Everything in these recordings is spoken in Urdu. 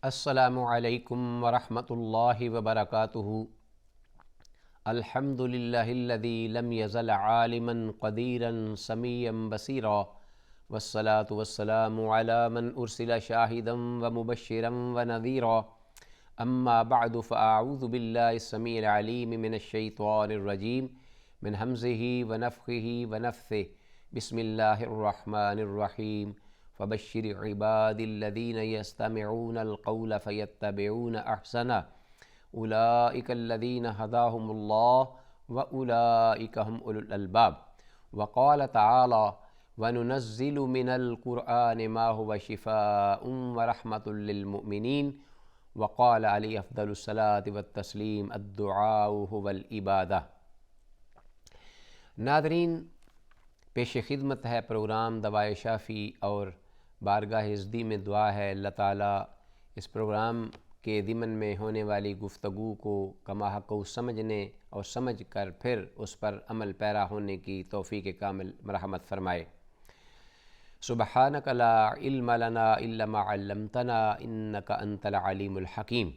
السلام علیکم ورحمۃ اللہ وبرکاتہ۔ الحمد للہ الذی لم یزل عالما قدیرا سمیعا بصیرا والصلاة والسلام علی من ارسل شاہدا ومبشرا ونذیرا اما بعد فاعوذ باللہ السمیع العلیم من الشیطان الرجیم من ہمزہ ونفخہ ونفثہ بسم اللہ الرحمن الرحیم فبشر عباد الذین یستمعون القول فیتبعون احسنہ اولئک الذین ہداہم اللہ واولئک هم اولو الالباب۔ وقال تعالی وننزل من القرآن ما هو شفاء ورحمة للمؤمنین۔ وقال علی افضل الصلاة والتسلیم الدعاء هو العبادہ۔ ناظرین، پیش خدمت ہے پروگرام دوائے شافی اور بارگاہ عزدی میں دعا ہے اللہ تعالیٰ اس پروگرام کے ضمن میں ہونے والی گفتگو کو کما حق سمجھنے اور سمجھ کر پھر اس پر عمل پیرا ہونے کی توفیق کامل مرحمت فرمائے۔ سبحانک لا علم لنا الا ما علمتنا انک انت العلیم الحکیم۔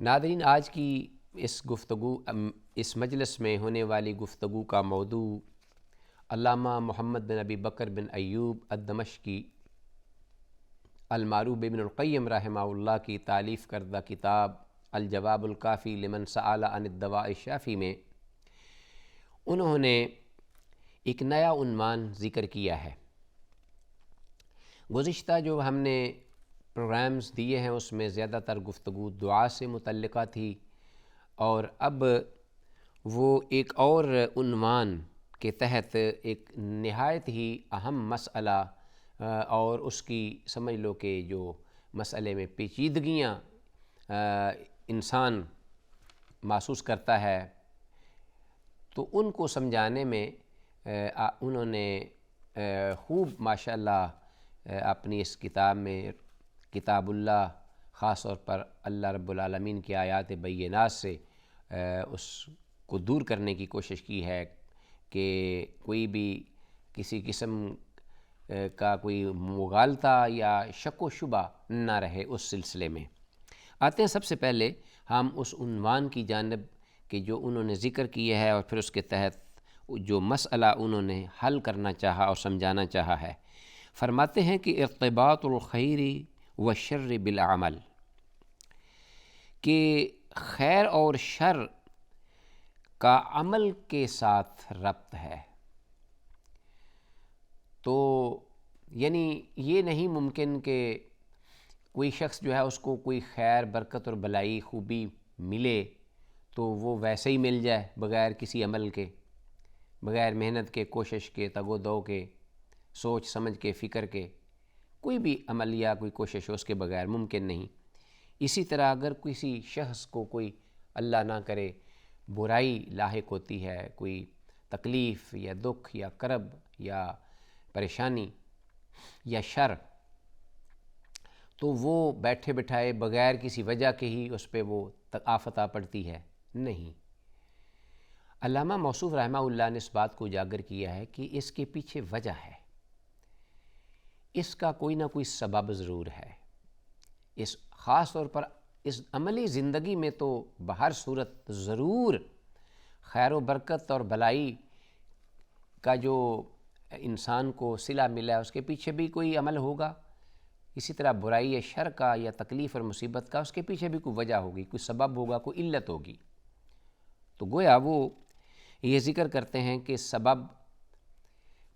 ناظرین، آج کی اس مجلس میں ہونے والی گفتگو کا موضوع علامہ محمد بن ابی بکر بن ایوب الدمشقی المعروف بابن القیم رحمہ اللہ کی تالیف کردہ کتاب الجواب الکافی لمن سأل عن الدواء الشافی میں انہوں نے ایک نیا عنوان ذکر کیا ہے۔ گزشتہ جو ہم نے پروگرامز دیے ہیں اس میں زیادہ تر گفتگو دعا سے متعلقہ تھی، اور اب وہ ایک اور عنوان کے تحت ایک نہایت ہی اہم مسئلہ اور اس کی سمجھ لو کہ جو مسئلے میں پیچیدگیاں انسان محسوس کرتا ہے تو ان کو سمجھانے میں انہوں نے خوب ماشاءاللہ اپنی اس کتاب میں کتاب اللہ خاص طور پر اللہ رب العالمین کی آیات بینات سے اس کو دور کرنے کی کوشش کی ہے کہ کوئی بھی کسی قسم کا کوئی مغالطہ یا شک و شبہ نہ رہے اس سلسلے میں۔ آتے ہیں سب سے پہلے ہم اس عنوان کی جانب کہ جو انہوں نے ذکر کیا ہے اور پھر اس کے تحت جو مسئلہ انہوں نے حل کرنا چاہا اور سمجھانا چاہا ہے۔ فرماتے ہیں کہ ارتباط الخیر والشر بالعمل، کہ خیر اور شر کا عمل کے ساتھ ربط ہے۔ تو یعنی یہ نہیں ممکن کہ کوئی شخص جو ہے اس کو کوئی خیر برکت اور بلائی خوبی ملے تو وہ ویسے ہی مل جائے بغیر کسی عمل کے، بغیر محنت کے، کوشش کے، تگ و دو کے، سوچ سمجھ کے، فکر کے، کوئی بھی عمل یا کوئی کوشش ہو اس کے بغیر ممکن نہیں۔ اسی طرح اگر کسی شخص کو کوئی اللہ نہ کرے برائی لاحق ہوتی ہے، کوئی تکلیف یا دکھ یا کرب یا پریشانی یا شر، تو وہ بیٹھے بٹھائے بغیر کسی وجہ کے ہی اس پہ وہ آفت آ پڑتی ہے؟ نہیں۔ علامہ موصوف رحمہ اللہ نے اس بات کو اجاگر کیا ہے کہ اس کے پیچھے وجہ ہے، اس کا کوئی نہ کوئی سبب ضرور ہے۔ اس خاص طور پر اس عملی زندگی میں تو بہر صورت ضرور خیر و برکت اور بلائی کا جو انسان کو صلہ ملا ہے اس کے پیچھے بھی کوئی عمل ہوگا، اسی طرح برائی یا شر کا یا تکلیف اور مصیبت کا اس کے پیچھے بھی کوئی وجہ ہوگی، کوئی سبب ہوگا، کوئی علت ہوگی۔ تو گویا وہ یہ ذکر کرتے ہیں کہ سبب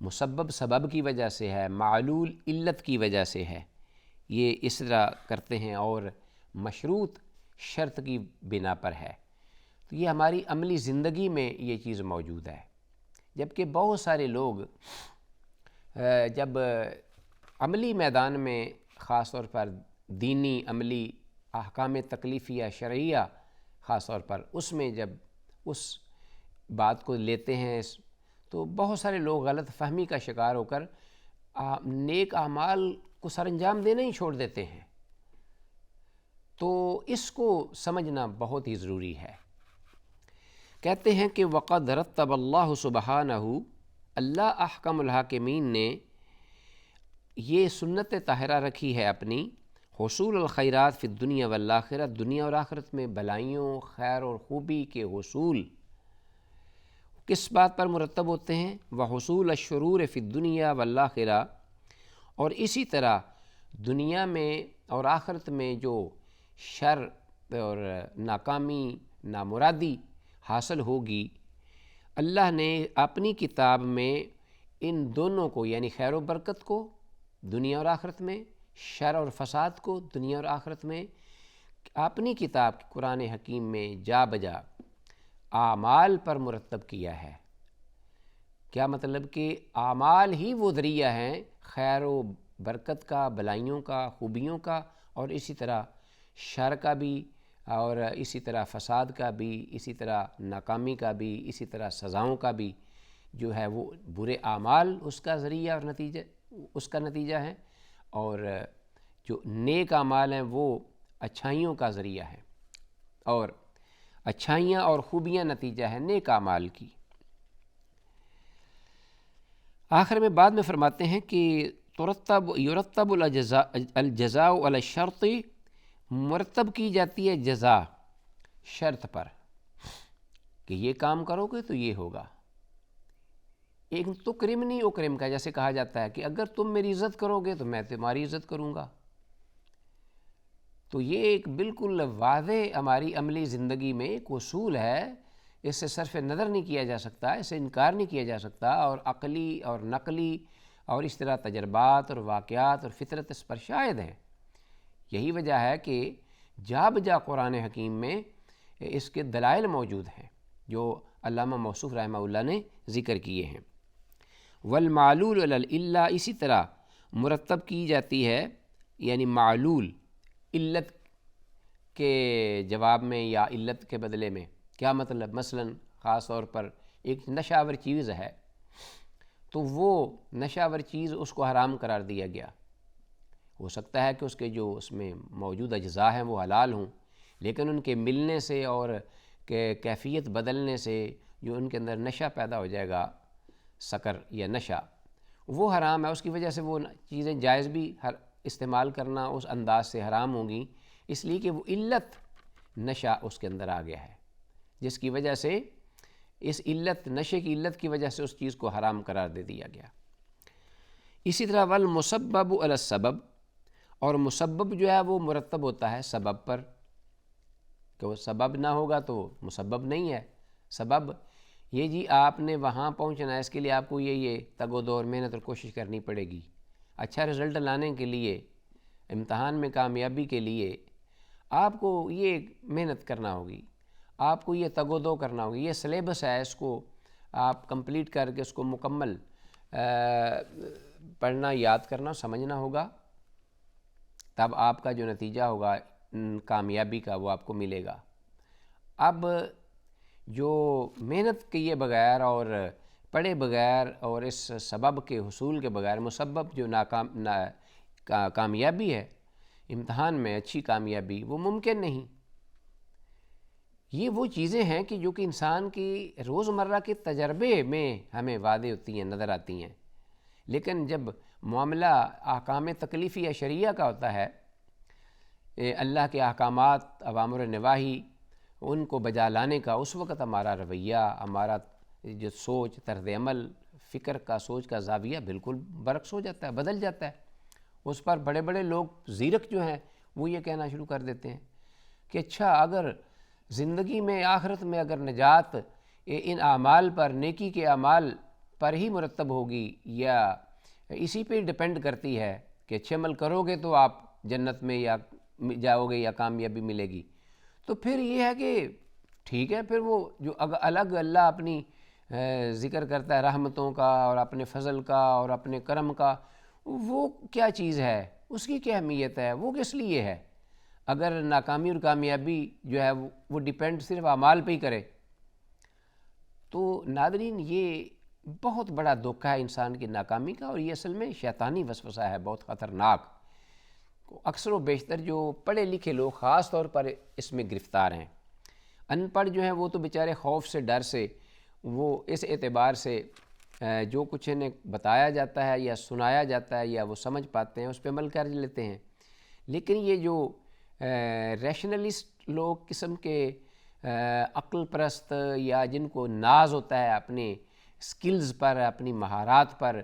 مسبب سبب کی وجہ سے ہے، معلول علت کی وجہ سے ہے، یہ اس طرح کرتے ہیں، اور مشروط شرط کی بنا پر ہے۔ تو یہ ہماری عملی زندگی میں یہ چیز موجود ہے، جبکہ بہت سارے لوگ جب عملی میدان میں خاص طور پر دینی عملی احکام تکلیفیہ شرعیہ خاص طور پر اس میں جب اس بات کو لیتے ہیں تو بہت سارے لوگ غلط فہمی کا شکار ہو کر نیک اعمال کو سر انجام دینا ہی چھوڑ دیتے ہیں۔ تو اس کو سمجھنا بہت ہی ضروری ہے۔ کہتے ہیں کہ وقد رتب اللہ سبحانہ، اللہ احکم الحاکمین نے یہ سنت طاہرہ رکھی ہے اپنی، حصول الخیرات فی الدنیا والآخرہ، دنیا اور آخرت میں بلائیوں، خیر اور خوبی کے حصول کس بات پر مرتب ہوتے ہیں؟ وحصول الشرور فی الدنیا والآخرہ، اور اسی طرح دنیا میں اور آخرت میں جو شر اور ناکامی، نامرادی حاصل ہوگی، اللہ نے اپنی کتاب میں ان دونوں کو، یعنی خیر و برکت کو دنیا اور آخرت میں، شر اور فساد کو دنیا اور آخرت میں، اپنی کتاب قرآن حکیم میں جا بجا اعمال پر مرتب کیا ہے۔ کیا مطلب کہ اعمال ہی وہ ذریعہ ہیں خیر و برکت کا، بلائیوں کا، خوبیوں کا، اور اسی طرح شر کا بھی، اور اسی طرح فساد کا بھی، اسی طرح ناکامی کا بھی، اسی طرح سزاؤں کا بھی جو ہے وہ برے اعمال اس کا ذریعہ اور نتیجہ، اس کا نتیجہ ہے، اور جو نیک اعمال ہیں وہ اچھائیوں کا ذریعہ ہے، اور اچھائیاں اور خوبیاں نتیجہ ہے نیک اعمال کی۔ آخر میں بعد میں فرماتے ہیں کہ یرتب الجزاء علی الشرط، مرتب کی جاتی ہے جزا شرط پر کہ یہ کام کرو گے تو یہ ہوگا۔ ایک تو کرمنی اکرم کا، جیسے کہا جاتا ہے کہ اگر تم میری عزت کرو گے تو میں تمہاری عزت کروں گا۔ تو یہ ایک بالکل واضح ہماری عملی زندگی میں ایک اصول ہے، اس سے صرف نظر نہیں کیا جا سکتا، اس سے انکار نہیں کیا جا سکتا، اور عقلی اور نقلی اور اس طرح تجربات اور واقعات اور فطرت اس پر شاہد ہیں۔ یہی وجہ ہے کہ جا بجا قرآن حکیم میں اس کے دلائل موجود ہیں جو علامہ موصوف رحمہ اللہ نے ذکر کیے ہیں۔ والمعلول علی العلہ، اسی طرح مرتب کی جاتی ہے، یعنی معلول علت کے جواب میں یا علت کے بدلے میں۔ کیا مطلب؟ مثلاً خاص طور پر ایک نشہ آور چیز ہے تو وہ نشہ آور چیز اس کو حرام قرار دیا گیا۔ ہو سکتا ہے کہ اس کے جو اس میں موجود اجزاء ہیں وہ حلال ہوں، لیکن ان کے ملنے سے اور کیفیت بدلنے سے جو ان کے اندر نشہ پیدا ہو جائے گا، سکر یا نشہ، وہ حرام ہے۔ اس کی وجہ سے وہ چیزیں جائز بھی استعمال کرنا اس انداز سے حرام ہوں گی، اس لیے کہ وہ علت نشہ اس کے اندر آ گیا ہے، جس کی وجہ سے اس علت، نشے کی علت کی وجہ سے اس چیز کو حرام قرار دے دیا گیا۔ اسی طرح والمسبب علی السبب، اور مسبب جو ہے وہ مرتب ہوتا ہے سبب پر، کہ وہ سبب نہ ہوگا تو مسبب نہیں ہے۔ سبب یہ جی آپ نے وہاں پہنچنا ہے، اس کے لیے آپ کو یہ تگ و دو اور محنت اور کوشش کرنی پڑے گی۔ اچھا رزلٹ لانے کے لیے، امتحان میں کامیابی کے لیے آپ کو یہ محنت کرنا ہوگی، آپ کو یہ تگ و دو کرنا ہوگی، یہ سلیبس ہے، اس کو آپ کمپلیٹ کر کے اس کو مکمل پڑھنا، یاد کرنا، سمجھنا ہوگا، تب آپ کا جو نتیجہ ہوگا کامیابی کا وہ آپ کو ملے گا۔ اب جو محنت کیے بغیر اور پڑھے بغیر اور اس سبب کے حصول کے بغیر مسبب جو کامیابی ہے امتحان میں، اچھی کامیابی، وہ ممکن نہیں۔ یہ وہ چیزیں ہیں کہ جو کہ انسان کی روزمرہ کے تجربے میں ہمیں واضح ہوتی ہیں، نظر آتی ہیں، لیکن جب معاملہ احکام تکلیفی یا شریعہ کا ہوتا ہے، اللہ کے احکامات، اوامر و نواہی، ان کو بجا لانے کا، اس وقت ہمارا رویہ، ہمارا جو سوچ، طرز عمل، فکر کا، سوچ کا زاویہ بالکل برعکس ہو جاتا ہے، بدل جاتا ہے۔ اس پر بڑے بڑے لوگ زیرک جو ہیں وہ یہ کہنا شروع کر دیتے ہیں کہ اچھا اگر زندگی میں، آخرت میں اگر نجات ان اعمال پر، نیکی کے اعمال پر ہی مرتب ہوگی یا اسی پہ ڈپینڈ کرتی ہے کہ اچھے عمل کرو گے تو آپ جنت میں یا جاؤ گے یا کامیابی ملے گی، تو پھر یہ ہے کہ ٹھیک ہے، پھر وہ جو الگ اللہ اپنی ذکر کرتا ہے رحمتوں کا اور اپنے فضل کا اور اپنے کرم کا، وہ کیا چیز ہے، اس کی کیا اہمیت ہے، وہ کس لیے ہے؟ اگر ناکامی اور کامیابی جو ہے وہ ڈیپینڈ صرف اعمال پہ ہی کرے تو ناظرین یہ بہت بڑا دھوکہ ہے انسان کی ناکامی کا، اور یہ اصل میں شیطانی وسوسہ ہے، بہت خطرناک۔ اکثر و بیشتر جو پڑھے لکھے لوگ خاص طور پر اس میں گرفتار ہیں۔ ان پڑھ جو ہیں وہ تو بیچارے خوف سے، ڈر سے، وہ اس اعتبار سے جو کچھ انہیں بتایا جاتا ہے یا سنایا جاتا ہے یا وہ سمجھ پاتے ہیں اس پہ عمل کر لیتے ہیں، لیکن یہ جو ریشنلسٹ لوگ قسم کے عقل پرست یا جن کو ناز ہوتا ہے اپنے سکلز پر، اپنی مہارات پر،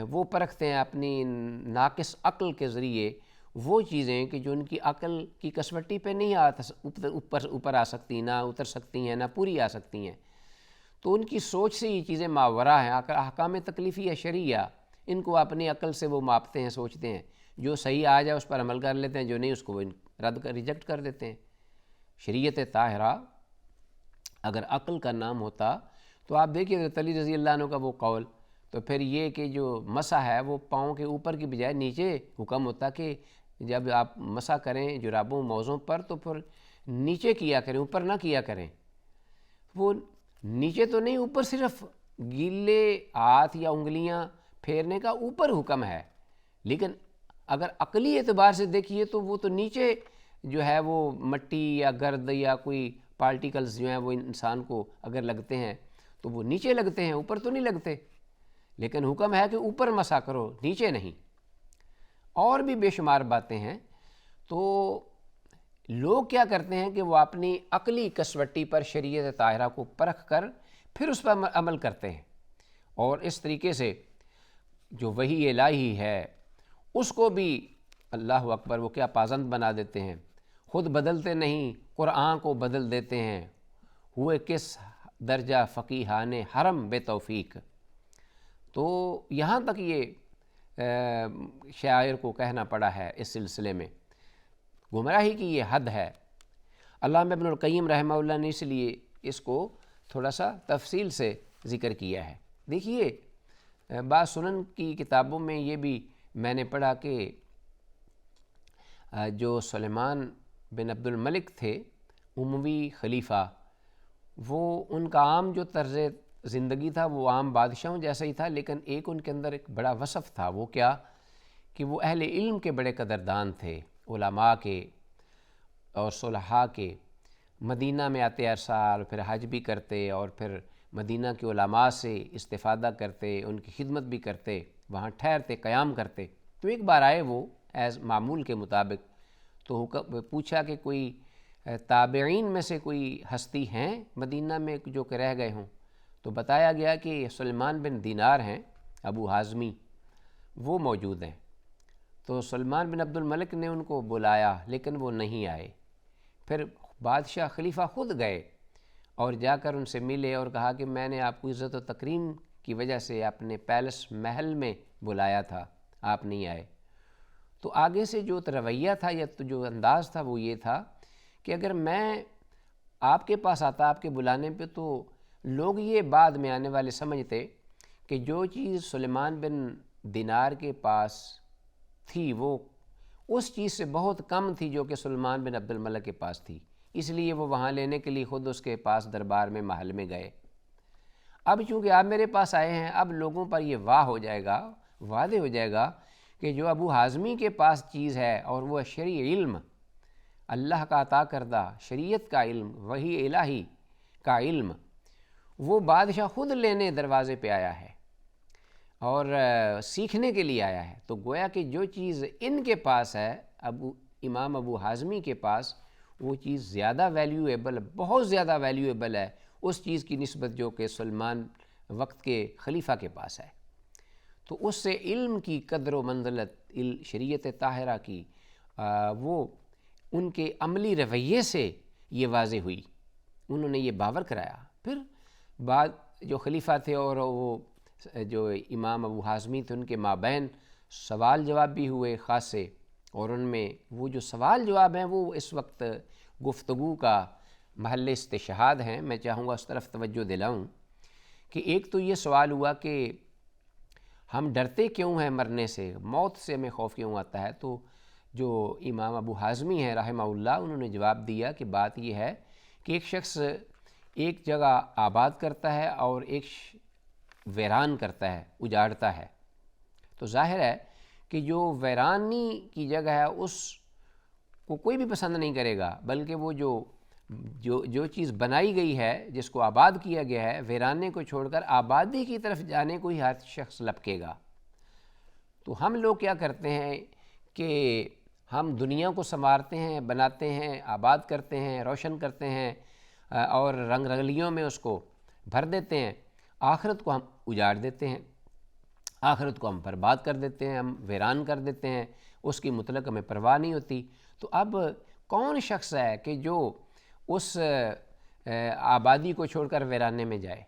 وہ پرکھتے ہیں اپنی ناقص عقل کے ذریعے وہ چیزیں کہ جو ان کی عقل کی کسوٹی پہ نہیں اوپر آ سکتی، نہ اتر سکتی ہیں، نہ پوری آ سکتی ہیں، تو ان کی سوچ سے یہ چیزیں ماورا ہیں۔ احکام تکلیفی شرعیہ ان کو اپنی عقل سے وہ ماپتے ہیں، سوچتے ہیں، جو صحیح آ جائے اس پر عمل کر لیتے ہیں، جو نہیں اس کو وہ ریجیکٹ کر دیتے ہیں۔ شریعت طاہرہ اگر عقل کا نام ہوتا تو آپ دیکھیے حضرت علی رضی اللہ عنہ کا وہ قول، تو پھر یہ کہ جو مسح ہے وہ پاؤں کے اوپر کی بجائے نیچے حکم ہوتا کہ جب آپ مسح کریں جرابوں موزوں پر تو پھر نیچے کیا کریں، اوپر نہ کیا کریں۔ وہ نیچے تو نہیں، اوپر صرف گیلے ہاتھ یا انگلیاں پھیرنے کا اوپر حکم ہے، لیکن اگر عقلی اعتبار سے دیکھیے تو وہ تو نیچے جو ہے وہ مٹی یا گرد یا کوئی پارٹیکلز جو ہیں وہ انسان کو اگر لگتے ہیں تو وہ نیچے لگتے ہیں، اوپر تو نہیں لگتے، لیکن حکم ہے کہ اوپر مسح کرو، نیچے نہیں۔ اور بھی بے شمار باتیں ہیں۔ تو لوگ کیا کرتے ہیں کہ وہ اپنی عقلی کسوٹی پر شریعت طاہرہ کو پرکھ کر پھر اس پر عمل کرتے ہیں، اور اس طریقے سے جو وحی الہی ہے اس کو بھی اللہ اکبر وہ کیا پابند بنا دیتے ہیں، خود بدلتے نہیں، قرآن کو بدل دیتے ہیں۔ ہوئے کس درجہ فقیہان حرم بے توفیق۔ تو یہاں تک یہ شاعر کو کہنا پڑا ہے اس سلسلے میں، گمراہی کی یہ حد ہے۔ علامہ ابن القیم رحمہ اللہ نے اس لیے اس کو تھوڑا سا تفصیل سے ذکر کیا ہے۔ دیکھیے بعض سنن کی کتابوں میں یہ بھی میں نے پڑھا کہ جو سلیمان بن عبد الملک تھے اموی خلیفہ، وہ ان کا عام جو طرز زندگی تھا وہ عام بادشاہوں جیسا ہی تھا، لیکن ایک ان کے اندر ایک بڑا وصف تھا، وہ کیا کہ وہ اہل علم کے بڑے قدردان تھے، علماء کے اور صلحاء کے۔ مدینہ میں آتے ہر سال، پھر حج بھی کرتے اور پھر مدینہ کے علماء سے استفادہ کرتے، ان کی خدمت بھی کرتے، وہاں ٹھہرتے، قیام کرتے۔ تو ایک بار آئے وہ ایز معمول کے مطابق، تو پوچھا کہ کوئی تابعین میں سے کوئی ہستی ہیں مدینہ میں جو کہ رہ گئے ہوں؟ تو بتایا گیا کہ سلمان بن دینار ہیں ابو حازمی، وہ موجود ہیں۔ تو سلمان بن عبد الملک نے ان کو بلایا لیکن وہ نہیں آئے۔ پھر بادشاہ خلیفہ خود گئے اور جا کر ان سے ملے اور کہا کہ میں نے آپ کو عزت و تکریم کی وجہ سے اپنے پیلس محل میں بلایا تھا، آپ نہیں آئے۔ تو آگے سے جو رویہ تھا یا جو انداز تھا وہ یہ تھا کہ اگر میں آپ کے پاس آتا آپ کے بلانے پہ تو لوگ یہ بعد میں آنے والے سمجھتے کہ جو چیز سلیمان بن دینار کے پاس تھی وہ اس چیز سے بہت کم تھی جو کہ سلمان بن عبد الملک کے پاس تھی، اس لیے وہ وہاں لینے کے لیے خود اس کے پاس دربار میں محل میں گئے۔ اب چونکہ آپ میرے پاس آئے ہیں، اب لوگوں پر یہ واضح ہو جائے گا کہ جو ابو حازمی کے پاس چیز ہے اور وہ شرعی علم، اللہ کا عطا کردہ شریعت کا علم، وحی الہی کا علم، وہ بادشاہ خود لینے دروازے پہ آیا ہے اور سیکھنے کے لیے آیا ہے۔ تو گویا کہ جو چیز ان کے پاس ہے امام ابو حازمی کے پاس، وہ چیز زیادہ ویلیویبل، بہت زیادہ ویلیویبل ہے اس چیز کی نسبت جو کہ سلمان وقت کے خلیفہ کے پاس ہے۔ تو اس سے علم کی قدر و منزلت شریعت طاہرہ کی وہ ان کے عملی رویے سے یہ واضح ہوئی، انہوں نے یہ باور کرایا۔ پھر بعد جو خلیفہ تھے اور وہ جو امام ابو حازمی تھے ان کے مابین سوال جواب بھی ہوئے خاصے، اور ان میں وہ جو سوال جواب ہیں وہ اس وقت گفتگو کا محل استشہاد ہیں۔ میں چاہوں گا اس طرف توجہ دلاؤں کہ ایک تو یہ سوال ہوا کہ ہم ڈرتے کیوں ہیں مرنے سے، موت سے ہمیں خوف کیوں آتا ہے؟ تو جو امام ابو حازمی ہیں رحمہ اللہ، انہوں نے جواب دیا کہ بات یہ ہے کہ ایک شخص ایک جگہ آباد کرتا ہے اور ایک ویران کرتا ہے، اجاڑتا ہے، تو ظاہر ہے کہ جو ویرانی کی جگہ ہے اس کو کوئی بھی پسند نہیں کرے گا، بلکہ وہ جو چیز بنائی گئی ہے، جس کو آباد کیا گیا ہے، ویرانے کو چھوڑ کر آبادی کی طرف جانے کو ہی ہر شخص لپکے گا۔ تو ہم لوگ کیا کرتے ہیں کہ ہم دنیا کو سنوارتے ہیں، بناتے ہیں، آباد کرتے ہیں، روشن کرتے ہیں اور رنگ رنگلیوں میں اس کو بھر دیتے ہیں، آخرت کو ہم اجاڑ دیتے ہیں، آخرت کو ہم برباد کر دیتے ہیں، ہم ویران کر دیتے ہیں، اس کی مطلق ہمیں پرواہ نہیں ہوتی۔ تو اب کون شخص ہے کہ جو اس آبادی کو چھوڑ کر ویرانے میں جائے؟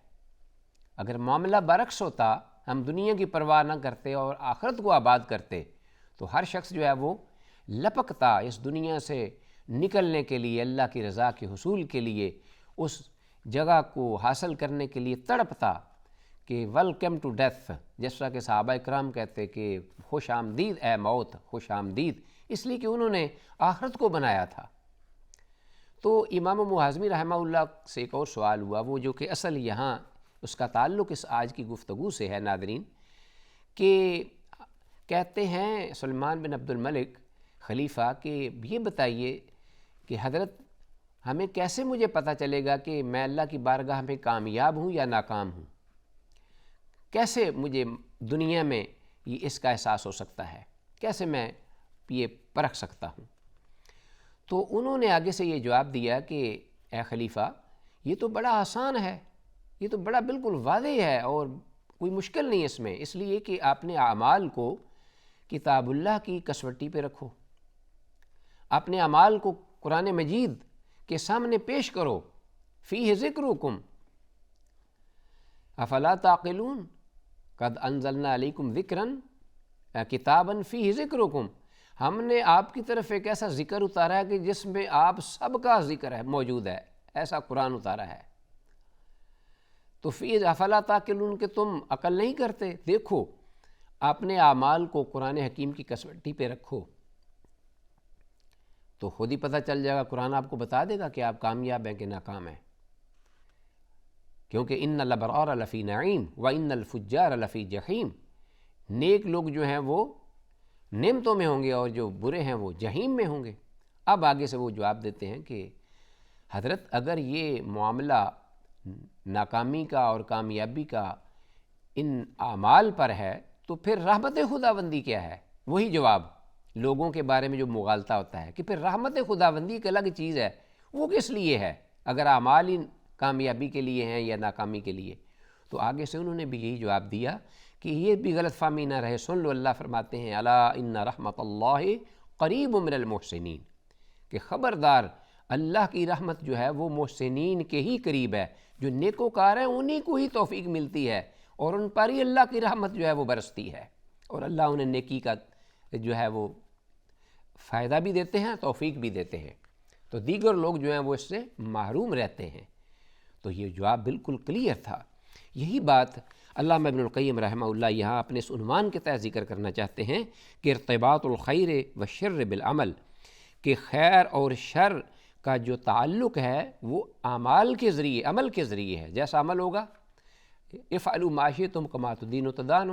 اگر معاملہ برعکس ہوتا، ہم دنیا کی پرواہ نہ کرتے اور آخرت کو آباد کرتے، تو ہر شخص جو ہے وہ لپکتا اس دنیا سے نکلنے کے لیے، اللہ کی رضا کے حصول کے لیے، اس جگہ کو حاصل کرنے کے لیے تڑپتا کہ ویلکم ٹو ڈیتھ، جس طرح کہ صحابہ کرام کہتے کہ خوش آمدید اے موت، خوش آمدید، اس لیے کہ انہوں نے آخرت کو بنایا تھا۔ تو امام محازمی رحمہ اللہ سے ایک اور سوال ہوا، وہ جو کہ اصل یہاں اس کا تعلق اس آج کی گفتگو سے ہے ناظرین، کہ کہتے ہیں سلمان بن عبد الملک خلیفہ کہ یہ بتائیے کہ حضرت ہمیں کیسے مجھے پتہ چلے گا کہ میں اللہ کی بارگاہ میں کامیاب ہوں یا ناکام ہوں؟ کیسے مجھے دنیا میں یہ اس کا احساس ہو سکتا ہے؟ کیسے میں یہ پرکھ سکتا ہوں؟ تو انہوں نے آگے سے یہ جواب دیا کہ اے خلیفہ، یہ تو بڑا آسان ہے، یہ تو بڑا بالکل واضح ہے اور کوئی مشکل نہیں اس میں، اس لیے کہ آپ نے اعمال کو کتاب اللہ کی کسوٹی پہ رکھو، اپنے اعمال کو قرآن مجید کے سامنے پیش کرو، فیہ ذکرکم افلا تعقلون قد انزلنا علیکم ذکرا کتابا فیہ ذکرکم، ہم نے آپ کی طرف ایک ایسا ذکر اتارا ہے کہ جس میں آپ سب کا ذکر ہے، موجود ہے، ایسا قرآن اتارا ہے۔ تو فیہ افلا تعقلون کہ تم عقل نہیں کرتے؟ دیکھو اپنے اعمال کو قرآن حکیم کی کسوٹی پہ رکھو تو خود ہی پتہ چل جائے گا، قرآن آپ کو بتا دے گا کہ آپ کامیاب ہیں کہ ناکام ہیں، کیونکہ ان الابرار لفی نعیم وان الفجار لفی جحیم، نیک لوگ جو ہیں وہ نعمتوں میں ہوں گے اور جو برے ہیں وہ جہیم میں ہوں گے۔ اب آگے سے وہ جواب دیتے ہیں کہ حضرت اگر یہ معاملہ ناکامی کا اور کامیابی کا ان اعمال پر ہے تو پھر رحمت خداوندی کیا ہے؟ وہی جواب لوگوں کے بارے میں جو مغالطہ ہوتا ہے کہ پھر رحمت خداوندی ایک الگ چیز ہے، وہ کس لیے ہے اگر اعمال ہی کامیابی کے لیے ہیں یا ناکامی کے لیے؟ تو آگے سے انہوں نے بھی یہی جواب دیا کہ یہ بھی غلط فہمی نہ رہے، سن لو، اللہ فرماتے ہیں الا ان رحمت اللہ قریب من المحسنین، کہ خبردار اللہ کی رحمت جو ہے وہ محسنین کے ہی قریب ہے، جو نیکوکار ہیں انہی کو ہی توفیق ملتی ہے اور ان پر ہی اللہ کی رحمت جو ہے وہ برستی ہے، اور اللہ انہیں نیکی کا جو ہے وہ فائدہ بھی دیتے ہیں، توفیق بھی دیتے ہیں، تو دیگر لوگ جو ہیں وہ اس سے محروم رہتے ہیں۔ تو یہ جواب بالکل کلیئر تھا۔ یہی بات علامہ ابن القیم رحمہ اللہ یہاں اپنے اس عنوان کے تحت ذکر کرنا چاہتے ہیں کہ ارتباط الخیر والشر بالعمل، کہ خیر اور شر کا جو تعلق ہے وہ اعمال کے ذریعے، عمل کے ذریعے ہے۔ جیسا عمل ہوگا، افعلوا ما شئتم کما تدین تدان،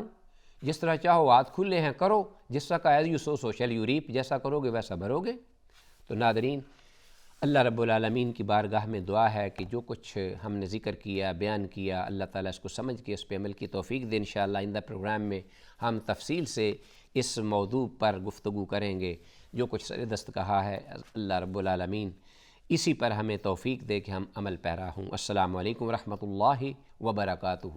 جس طرح چاہو ہاتھ کھلے ہیں کرو، جس طرح کا as you sow shall you reap, جیسا کرو گے ویسا بھرو گے۔ تو ناظرین، اللہ رب العالمین کی بارگاہ میں دعا ہے کہ جو کچھ ہم نے ذکر کیا، بیان کیا، اللہ تعالیٰ اس کو سمجھ کے اس پہ عمل کی توفیق دے۔ انشاءاللہ آئندہ پروگرام میں ہم تفصیل سے اس موضوع پر گفتگو کریں گے۔ جو کچھ سر دست کہا ہے اللہ رب العالمین اسی پر ہمیں توفیق دے کہ ہم عمل پیرا ہوں۔ السلام علیکم ورحمۃ اللہ وبرکاتہ۔